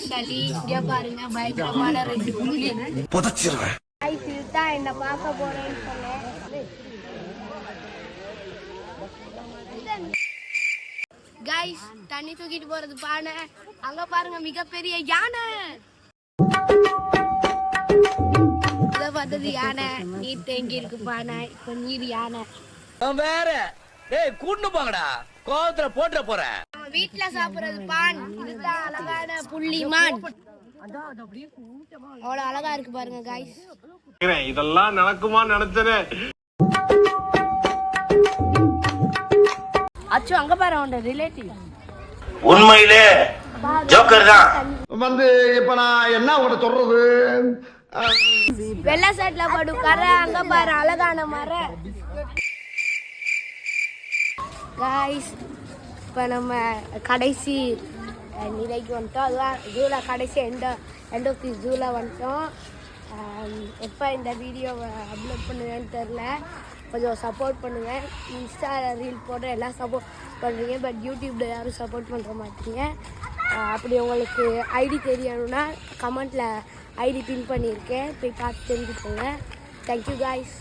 சளி. இங்க பாருங்க பயங்கரமான 2 புள்ளி புதைச்சிருவேன். இதுதான் என்ன பார்க்க போறேன்னு சொன்னேன். கைஸ் தண்ணி தூக்கிட்டு போறது பானை. அங்க பாருங்க மிகப்பெரிய யானை. இத பார்த்தது யானை. நீர் தேங்கி இருக்கு பானை. இப்ப நீர் யானை வேற. டேய் கூட்டு போங்கடா, கோவத்துல போட்டுற போறேன். நம்ம வீட்டுல சாப்பிடுறது பான். இதுதான் அழகான புள்ளி மான். அவ்வளவு அழகா இருக்கு பாருங்க கைஸ். இதெல்லாம் நடக்குமா நினைச்சேன். அச்சோ அங்க பாரு அவனோட ரிலேட்டிவ். உண்மையிலே ஜோக்கர் தான். இப்ப நான் என்ன உங்கள்கிட்ட சொல்றது? வெள்ளை சைட்ல படு கரை. அங்க பாரு அழகான மரம். கைஸ் இப்போ நம்ம கடைசி நிலைக்கு வந்துட்டோம். அதுதான் ஜூவில் கடைசி எண்ட் ஆஃப் தி ஜூவில் வந்துட்டோம். எப்போ இந்த வீடியோவை அப்லோட் பண்ணுவேன்னு தெரில. கொஞ்சம் சப்போர்ட் பண்ணுங்கள். இன்ஸ்டா ரீல் போடுற எல்லாம் சப்போர்ட் பண்ணுறீங்க. பட் யூடியூப்பில் யாரும் சப்போர்ட் பண்ணுற மாட்டீங்க. அப்படி உங்களுக்கு ஐடி தெரியணும்னா கமெண்ட்டில் ஐடி பின் பண்ணியிருக்கேன். போய் பார்த்து தெரிஞ்சுக்கோங்க. Thank you guys.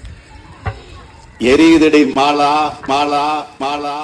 எரியுதடி மாலா மாலா மாலா.